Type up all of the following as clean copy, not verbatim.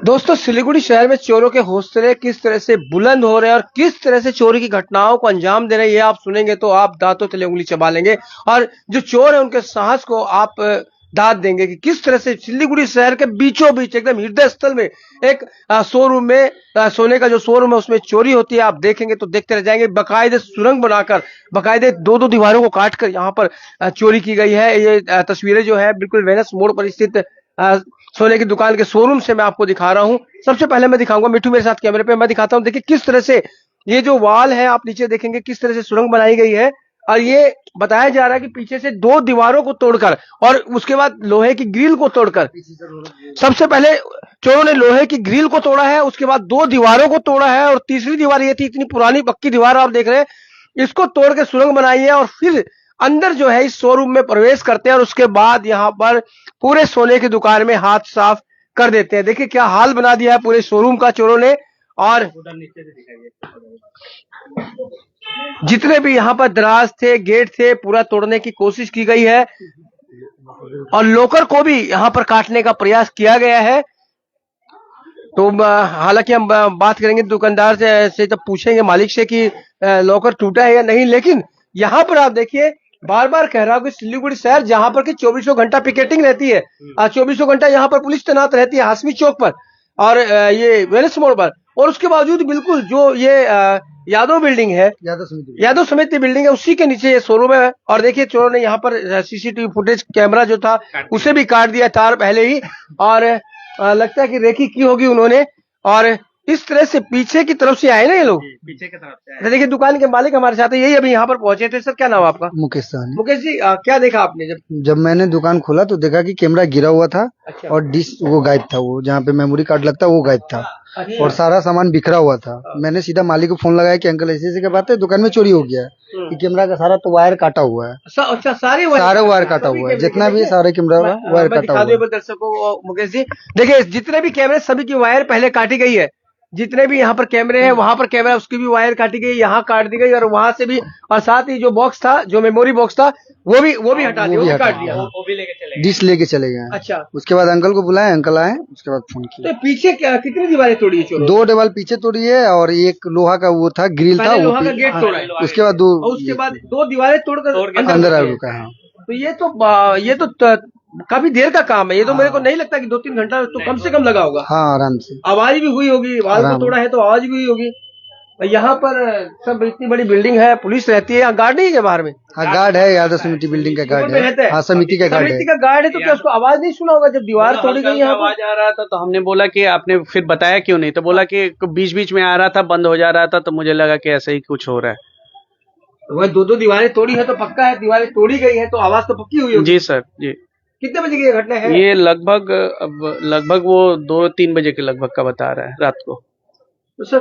दोस्तों, सिलीगुड़ी शहर में चोरों के हौसले किस तरह से बुलंद हो रहे हैं और किस तरह से चोरी की घटनाओं को अंजाम दे रहे हैं, ये आप सुनेंगे तो आप दांतों तले उंगली चबा लेंगे। और जो चोर है उनके साहस को आप दाद देंगे कि किस तरह से सिलीगुड़ी शहर के बीचों बीच एकदम हृदय स्थल में एक शोरूम में सोने का जो शोरूम है उसमें चोरी होती है। आप देखेंगे तो देखते रह जाएंगे। बाकायदे सुरंग बनाकर, बाकायदे दो दो दीवारों को काटकर यहाँ पर चोरी की गई है। ये तस्वीरें जो है बिल्कुल वेनस मोड़ पर स्थित सोने की दुकान के शोरूम से मैं आपको दिखा रहा हूं। सबसे पहले मैं दिखाऊंगा, मिठू मेरे साथ कैमरे पे, मैं दिखाता हूं। देखिए किस तरह से ये जो वाल है, आप नीचे देखेंगे किस तरह से सुरंग बनाई गई है। और ये बताया जा रहा है कि पीछे से दो दीवारों को तोड़कर और उसके बाद लोहे की ग्रिल को तोड़कर, सबसे पहले चोरों ने लोहे की ग्रिल को तोड़ा है, उसके बाद दो दीवारों को तोड़ा है और तीसरी दीवार ये थी, इतनी पुरानी पक्की दीवार आप देख रहे हैं, इसको तोड़ के सुरंग बनाई है और फिर अंदर जो है इस शोरूम में प्रवेश करते हैं और उसके बाद यहाँ पर पूरे सोने की दुकान में हाथ साफ कर देते हैं। देखिए क्या हाल बना दिया है पूरे शोरूम का चोरों ने। और जितने भी यहाँ पर दराज थे, गेट थे, पूरा तोड़ने की कोशिश की गई है और लॉकर को भी यहाँ पर काटने का प्रयास किया गया है। तो हालांकि हम बात करेंगे दुकानदार से जब पूछेंगे मालिक से कि लॉकर टूटा है या नहीं, लेकिन यहाँ पर आप देखिए बार बार कह रहा हूं कि सिलीगुड़ी शहर जहां पर कि 24 घंटा पिकेटिंग रहती है, 24 घंटा यहाँ पर पुलिस तैनात रहती है हाशमी चौक पर और ये वेनिस मोड़ पर, और उसके बावजूद बिल्कुल जो ये यादव बिल्डिंग है, यादव समिति बिल्डिंग है, उसी के नीचे ये शोरूम है। और देखिए चोरों ने यहाँ पर सीसीटीवी फुटेज कैमरा जो था उसे भी काट दिया तार पहले ही, और लगता है कि रेकी की होगी उन्होंने। और इस तरह से पीछे की तरफ से आए ना ये लोग, पीछे की तरफ से आए। देखिए दुकान के मालिक हमारे साथ है, यही अभी यहाँ पर पहुंचे थे। सर क्या नाम आपका? मुकेश साहनी। मुकेश जी, क्या देखा आपने जब मैंने दुकान खोला तो देखा कि कैमरा गिरा हुआ था। अच्छा। और डिश वो गायब था, वो जहाँ पे मेमोरी कार्ड लगता है वो गायब था। अच्छा। और सारा सामान बिखरा हुआ था। मैंने सीधा मालिक को फोन लगाया कि अंकल ऐसे ऐसे क्या बात है, दुकान में चोरी हो गया है कि कैमरा का सारा तो वायर काटा हुआ है। अच्छा, सारे वायर काटा हुआ है, जितना भी सारे कैमरा वायर काटा हुआ है। दर्शकों मुकेश जी देखिए, जितने भी कैमरे सभी की वायर पहले काटी गई है। जितने भी यहाँ पर कैमरे हैं वहां पर कैमरा उसकी भी वायर काटी गई, यहाँ काट दी गई और वहां से भी, और साथ ही जो बॉक्स था, जो मेमोरी बॉक्स था वो भी हटा दिया, वो भी काट दिया, वो भी लेके चले गए, डिश लेके चले गए। अच्छा, उसके बाद अंकल को बुलाए, अंकल आए, उसके बाद फोन किया। तो पीछे क्या कितनी दीवारें तोड़ी है चोरों? 2 दीवार पीछे तोड़ी है और एक लोहा का वो था, ग्रिल था, लोहा का गेट तोड़ा है। उसके बाद 2 दीवारें तोड़कर अंदर आ रुका है। तो ये तो काफी देर का काम है। ये तो मेरे को नहीं लगता कि 2-3 घंटा तो कम से कम लगा होगा। हाँ, आराम से। आवाज भी हुई होगी, वाल को तोड़ा है तो आवाज भी हुई होगी। यहाँ पर सब इतनी बड़ी बिल्डिंग है, पुलिस रहती है, यहाँ गार्ड नहीं है बाहर में? हाँ, गार्ड है, यादव समिति बिल्डिंग का गार्ड है। हाँ, समिति का गार्ड है। समिति का गार्ड है, तो क्या उसको आवाज नहीं सुना होगा जब दीवार तोड़ी गई? यहाँ आवाज आ रहा था तो हमने बोला कि आपने फिर बताया क्यों नहीं, तो बोला कि बीच बीच में आ रहा था, बंद हो जा रहा था, तो मुझे लगा कि ऐसे ही कुछ हो रहा है। वह 2-2 दीवारें तोड़ी है तो पक्का है दीवारें तोड़ी गई है तो आवाज तो पक्की हुई होगी। जी सर, जी। कितने बजे की घटना है ये? लगभग वो 2-3 बजे के लगभग का बता रहा है रात को। तो सर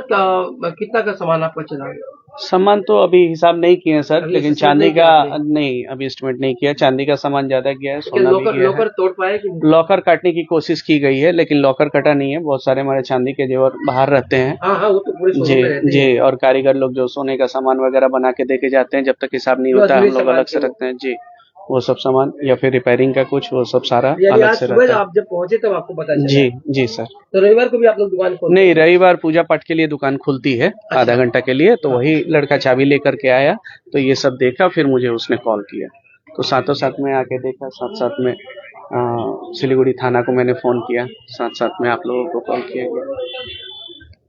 कितना का सामान आपका चला गया? सामान तो अभी हिसाब नहीं किए सर, लेकिन चांदी का नहीं, अभी एस्टिमेट नहीं किया। चांदी का सामान ज्यादा गया है, सोना भी गया है। लॉकर तोड़ पाए कि नहीं? लॉकर काटने की कोशिश की गई है लेकिन लॉकर कटा नहीं है। बहुत सारे हमारे चांदी के जेवर बाहर रहते हैं। हाँ, वो तो पूरे जी जी। और कारीगर लोग जो सोने का सामान वगैरह बना के देके जाते हैं, जब तक हिसाब नहीं होता हम लोग अलग से रखते हैं। जी, वो सब सामान या फिर रिपेयरिंग का कुछ, वो सब सारा अलग से रहता है। आप जब पहुंचे तब आपको पता चला? जी जी सर। तो रविवार को भी आप लोग दुकान खोलते? नहीं, रविवार पूजा पाठ के लिए दुकान खुलती है। अच्छा। आधा घंटा के लिए, तो वही लड़का चाबी लेकर के आया तो ये सब देखा, फिर मुझे उसने कॉल किया तो साथों साथ में आके देखा, साथ साथ में सिलीगुड़ी थाना को मैंने फोन किया, साथ साथ में आप लोगों को कॉल किया गया।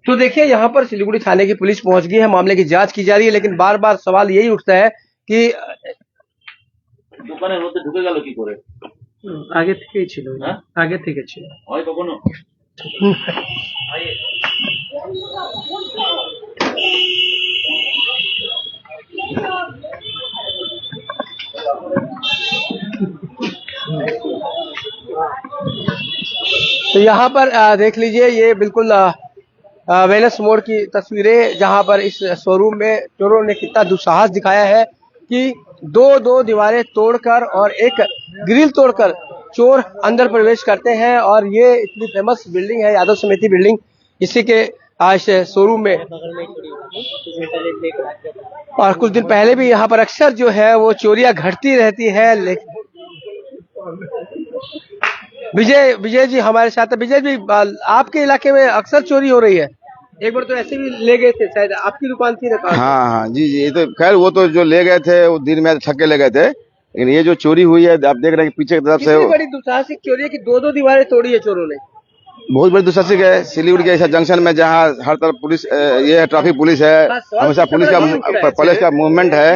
तो देखिए यहाँ पर सिलीगुड़ी थाने की पुलिस पहुंच गई है, मामले की जांच की जा रही है, लेकिन बार बार सवाल यही उठता है कि দোকানের মধ্যে ঢুকে গেল কি করে? আগে থেকেই ছিল, আগে থেকে ছিল হয় কখনো? तो यहाँ पर देख लीजिए, ये बिल्कुल वेनस मोड़ की तस्वीरें, जहाँ पर इस शोरूम में चोरों ने कितना दुस्साहस दिखाया है कि 2-2 दीवारें तोड़कर और एक ग्रिल तोड़कर चोर अंदर प्रवेश करते हैं। और ये इतनी फेमस बिल्डिंग है यादव समिति बिल्डिंग, इसी के आज शोरूम में, और कुछ दिन पहले भी यहाँ पर अक्सर जो है वो चोरियां घटती रहती है। विजय जी हमारे साथ है। विजय जी, आपके इलाके में अक्सर चोरी हो रही है। एक बार तो ऐसे भी ले गए थे, शायद आपकी दुकान थी ना? हाँ हाँ जी जी, ये तो खैर वो तो जो ले गए थे वो दिन में ठग के ले गए थे, लेकिन ये जो चोरी हुई है आप देख रहे हैं कि पीछे की तरफ से कितनी बड़ी दुसाहसिक चोरी है कि दो दीवारें तोड़ी है चोरों ने। बहुत बड़ी दुसाहसिक है। सिलीगुड़ी के ऐसा जंक्शन में जहाँ हर तरफ पुलिस ये है, ट्रैफिक पुलिस है, हमेशा पुलिस का मूवमेंट है,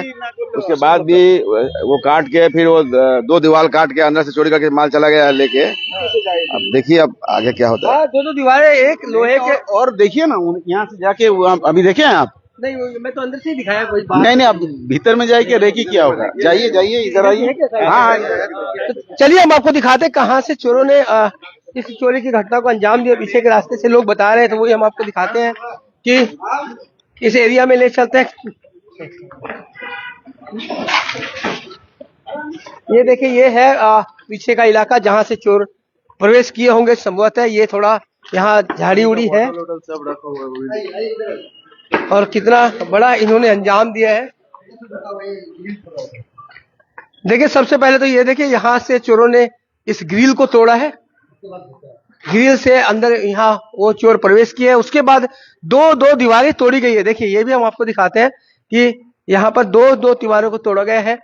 उसके बाद भी वो काट के फिर वो दो दीवार काट के अंदर से चोरी करके माल चला गया लेके। अब देखिए अब आगे क्या होता है। दो दीवारें, एक लोहे के। और देखिए ना यहाँ से जाके अभी देखे हैं आप? नहीं, मैं तो अंदर से ही दिखाया कोई नहीं, आप भीतर में जाइए, रेकी क्या होगा। जाइए इधर आइए। हाँ, तो चलिए हम आपको दिखाते हैं कहाँ से चोरों ने इस चोरी की घटना को अंजाम दिया। पीछे के रास्ते से लोग बता रहे हैं, तो वही हम आपको दिखाते हैं कि इस एरिया में ले चलते हैं। ये देखिए, ये है पीछे का इलाका जहाँ से चोर प्रवेश किए होंगे संभवतः। ये थोड़ा यहाँ झाड़ी उड़ी है और कितना बड़ा इन्होंने अंजाम दिया है। देखिए, सबसे पहले तो ये देखिए, यहाँ से चोरों ने इस ग्रिल को तोड़ा है। ग्रिल से अंदर यहाँ वो चोर प्रवेश किए है। उसके बाद दो दीवारें तोड़ी गई है। देखिए, ये भी हम आपको दिखाते हैं कि यहाँ पर दो दीवारों को तोड़ा गया है।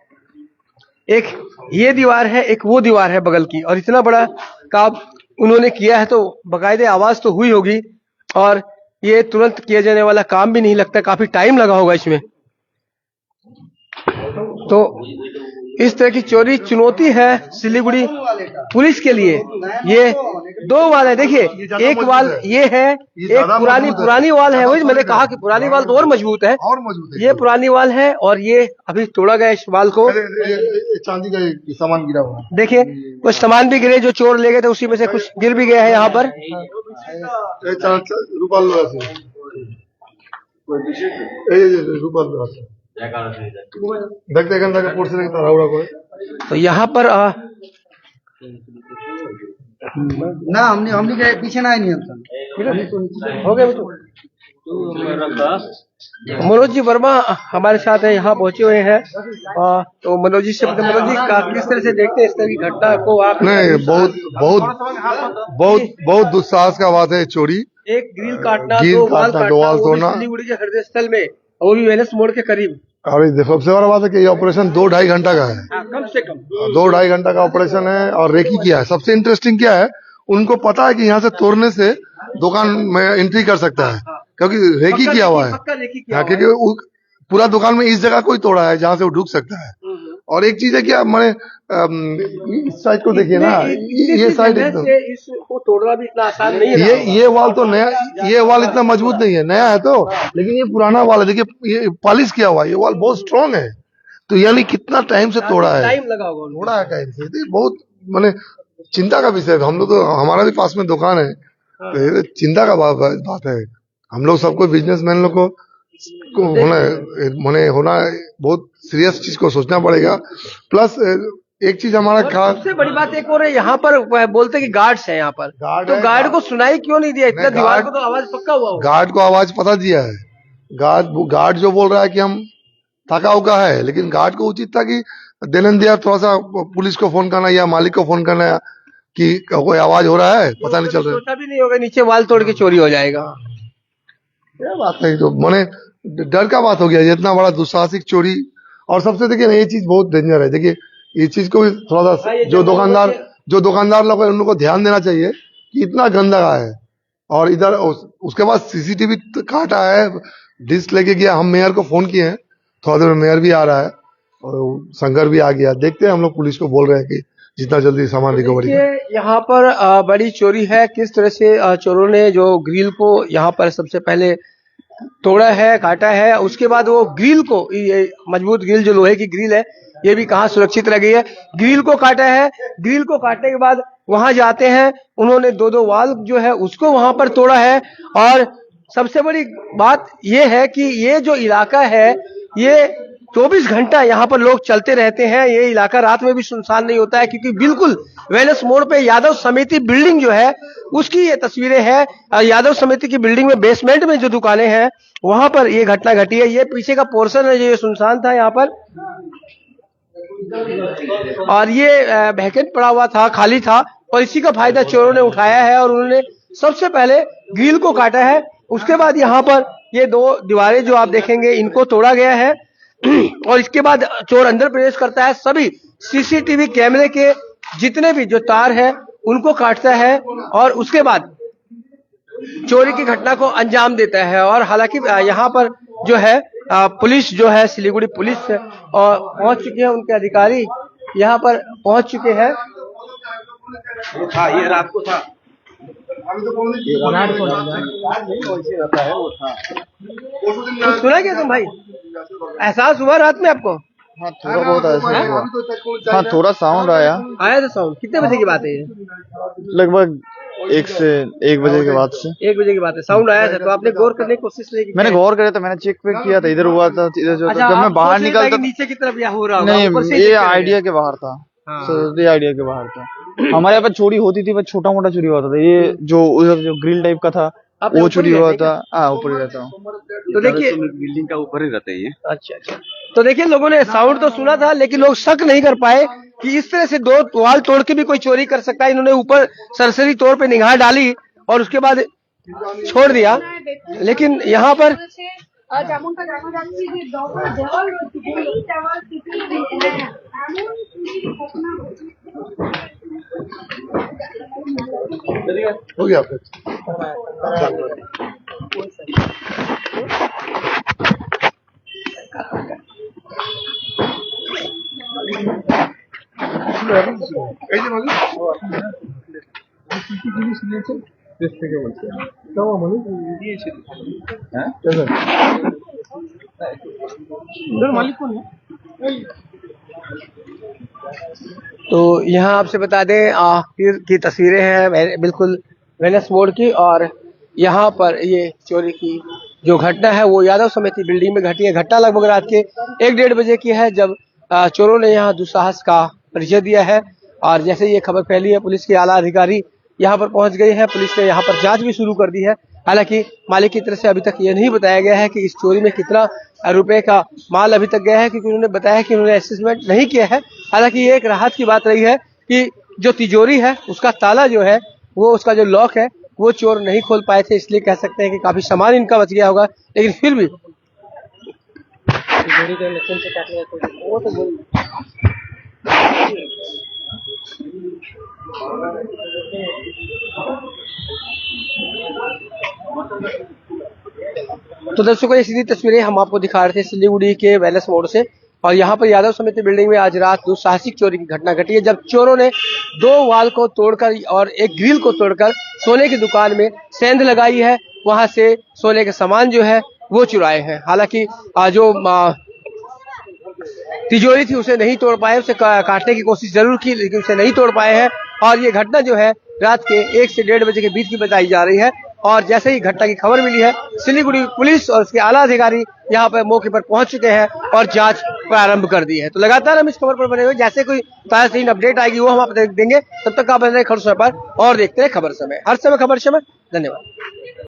एक ये दीवार है, एक वो दीवार है बगल की, और इतना बड़ा काम उन्होंने किया है तो बाकायदे आवाज तो हुई होगी। और ये तुरंत किए जाने वाला काम भी नहीं लगता, काफी टाइम लगा होगा इसमें। तो इस तरह की चोरी चुनौती है सिलीगुड़ी पुलिस के लिए। ये दो वाल है, देखिए, एक वाल ये है, एक पुरानी वाल है। वही मैंने कहा कि पुरानी वाल तो और मजबूत है। ये पुरानी वाल है और ये अभी तोड़ा गया इस वाल को। चांदी का सामान गिरा हुआ, देखिए, कुछ सामान भी गिरे जो चोर ले गए थे, उसी में से कुछ गिर भी गया है यहाँ पर। तो यहाँ पर ना हमने क्या पीछे ना नहीं हो गया। मनोज जी वर्मा हमारे साथ है, यहाँ पहुंचे हुए हैं। तो मनोज जी से मनोज जी किस तरह से देखते हैं इस तरह की घटना को आप? नहीं, बहुत दुस्साहस का बात है चोरी। एक ग्रिल काटना, दो वाल तोड़ना सिलीगुड़ी के हृदय स्थल में, वो भी वेनस मोड़ के करीब। और सबसे बड़ा बात है कि ये ऑपरेशन 2-2.5 घंटा का है। कम से कम 2-2.5 घंटा का ऑपरेशन है। और रेकी किया है। सबसे इंटरेस्टिंग क्या है, उनको पता है कि यहाँ से तोड़ने से दुकान में एंट्री कर सकता है, क्योंकि रेकी किया हुआ है। क्योंकि पूरा दुकान में इस जगह कोई तोड़ा है जहाँ से वो ढुक सकता है। और एक चीज है कि मैंने इस साइड को देखिए ना, ये साइड एकदम इसको तोड़ना भी इतना आसान नहीं है। ये वाल तो नया, ये वाल इतना मजबूत नहीं है, नया है तो, लेकिन ये पुराना वाल है। देखिए, ये पॉलिश किया हुआ है, ये वाल बहुत स्ट्रांग है। तो यानी कितना टाइम से तोड़ा है, टाइम लगा होगा, तोड़ा है टाइम से। बहुत मैंने चिंता का विषय है। हम लोग तो, हमारा भी पास में दुकान है, तो ये चिंता का बात है। हम लोग सबको, बिजनेसमैन लोग को होना बहुत सीरियस चीज को सोचना पड़ेगा। प्लस एक चीज हमारा सबसे बड़ी बात एक और है, यहाँ पर बोलते कि गार्ड्स है यहाँ पर, तो गार्ड को सुनाई क्यों नहीं दिया? इतना दीवार को तो आवाज पक्का हुआ होगा। गार्ड को आवाज पता दिया है। गार्ड जो बोल रहा है कि हम थका उका है, लेकिन गार्ड को उचित था कि देन दिया थोड़ा सा पुलिस को फोन करना या मालिक को फोन करना कि कोई आवाज हो रहा है, पता नहीं चल रहा है। सोचा भी नहीं होगा नीचे वाल तोड़ के चोरी हो जाएगा। क्या बात है, तो मैंने डर का बात हो गया, इतना बड़ा दुस्साहसिक चोरी। और सबसे देखिए ये चीज बहुत डेंजर है। देखिए, ये चीज को भी थोड़ा सा जो दुकानदार लोग हैं उन लोगों को ध्यान देना चाहिए कि इतना गंदा है। और इधर उसके बाद सीसीटीवी काटा है, डिस्क लेके गया। हम मेयर को फोन किए हैं, थोड़ा देर में मेयर भी आ रहा है और शंकर भी आ गया। देखते हैं, हम लोग पुलिस को बोल रहे हैं कि जितना जल्दी सामान रिकवरी। यहाँ पर बड़ी चोरी है। किस तरह से चोरों ने जो ग्रिल को यहाँ पर सबसे पहले तोड़ा है, काटा है, उसके बाद वो ग्रिल को, ये मजबूत ग्रिल जो लोहे की ग्रिल है, ये भी कहाँ सुरक्षित रह गई है। ग्रिल को काटा है, ग्रिल को काटने के बाद वहां जाते हैं, उन्होंने दो वाल जो है उसको वहां पर तोड़ा है। और सबसे बड़ी बात ये है कि ये जो इलाका है, ये 24 घंटा यहाँ पर लोग चलते रहते हैं। ये इलाका रात में भी सुनसान नहीं होता है, क्योंकि बिल्कुल वेलस मोड़ पे यादव समिति बिल्डिंग जो है उसकी ये तस्वीरें हैं। यादव समिति की बिल्डिंग में बेसमेंट में जो दुकानें हैं वहां पर ये घटना घटी है। ये पीछे का पोर्शन है जो ये सुनसान था यहाँ पर, और ये वैकेंट पड़ा हुआ था, खाली था। और इसी का फायदा चोरों ने उठाया है और उन्होंने सबसे पहले ग्रिल को काटा है। उसके बाद यहाँ पर ये 2 दीवारें जो आप देखेंगे इनको तोड़ा गया है और इसके बाद चोर अंदर प्रवेश करता है। सभी सीसीटीवी कैमरे के जितने भी जो तार है उनको काटता है और उसके बाद चोरी की घटना को अंजाम देता है। और हालांकि यहाँ पर जो है पुलिस जो है सिलीगुड़ी पुलिस और पहुंच चुके हैं, उनके अधिकारी यहाँ पर पहुंच चुके हैं। ये रात को था। तो सुना क्या तुम भाई, एहसास हुआ रात में आपको? हाँ थोड़ा बहुत ऐसा हुआ। हाँ थोड़ा साउंड आया था साउंड। कितने बजे की बात है ये? लगभग 1 बजे के बाद से 1 बजे की बात है, साउंड आया था। तो आपने गौर करने की कोशिश नहीं की? मैंने गौर करा था, मैंने चेक वेक किया था, इधर हुआ था, इधर जो अच्छा, जब मैं बाहर सोच रहे थे निकलता कि नीचे की तरफ या हो रहा होगा, नहीं, ऊपर से ये नीचे आइडिया के बाहर था। ये आइडिया के बाहर था। हमारे यहाँ पर चोरी होती थी, बस छोटा मोटा चोरी होता था। ये जो उधर जो ग्रिल टाइप का था आपने वो ऊपर चोरी ही हुआ रहते था। हाँ ऊपर ही रहता हूँ। तो देखिए बिल्डिंग का ऊपर ही रहते हैं ये। अच्छा, तो देखिए लोगों ने साउंड तो सुना था लेकिन लोग शक नहीं कर पाए कि इस तरह से 2 वाल तोड़ के भी कोई चोरी कर सकता है। इन्होंने ऊपर सरसरी तौर पे निगाह डाली और उसके बाद छोड़ दिया। लेकिन यहाँ पर हो गया आपका? मालिक कौन है? तो यहाँ आपसे बता दें की तस्वीरें हैं बिल्कुल वेनस मोड़ की। और यहाँ पर ये चोरी की जो घटना है वो यादव समिति बिल्डिंग में घटी है। घटना लगभग रात के 1-1:30 बजे की है जब चोरों ने यहाँ दुस्साहस का परिचय दिया है। और जैसे ये खबर फैली है पुलिस के आला अधिकारी यहाँ पर पहुंच गए हैं। पुलिस ने यहाँ पर जांच भी शुरू कर दी है। हालांकि मालिक की तरफ से अभी तक ये नहीं बताया गया है कि इस चोरी में कितना रुपए का माल अभी तक गया है, क्योंकि उन्होंने बताया कि उन्होंने असेसमेंट नहीं किया है। हालांकि ये एक राहत की बात रही है कि जो तिजोरी है उसका ताला जो है वो उसका जो लॉक है वो चोर नहीं खोल पाए थे, इसलिए कह सकते हैं कि काफी सामान इनका बच गया होगा। लेकिन फिर भी तिजोरी के मशीन से काटने का वो तो तो दर्शकों ये सीधी तस्वीरें हम आपको दिखा रहे थे सिलीगुड़ी के वेलस मोड़ से। और यहाँ पर यादव समिति बिल्डिंग में आज रात दुस्साहसिक चोरी की घटना घटी है जब चोरों ने 2 वाल को तोड़कर और एक ग्रिल को तोड़कर सोने की दुकान में सेंध लगाई है, वहां से सोने के सामान जो है वो चुराए हैं। हालांकि जो तिजोरी थी उसे नहीं तोड़ पाए, उसे काटने की कोशिश जरूर की लेकिन उसे नहीं तोड़ पाए हैं। और ये घटना जो है रात के 1 से 1:30 बजे के बीच की बताई जा रही है। और जैसे ही घटना की खबर मिली है सिलीगुड़ी पुलिस और उसके आला अधिकारी यहाँ पर मौके पर पहुंच चुके हैं और जांच प्रारंभ कर दी है। तो लगातार हम इस खबर पर बने हुए, जैसे कोई ताज़ा अपडेट आएगी वो हम आप देंगे। तब तक आप बने रहे खबर समय पर और देखते हैं खबर समय, हर समय खबर समय। धन्यवाद।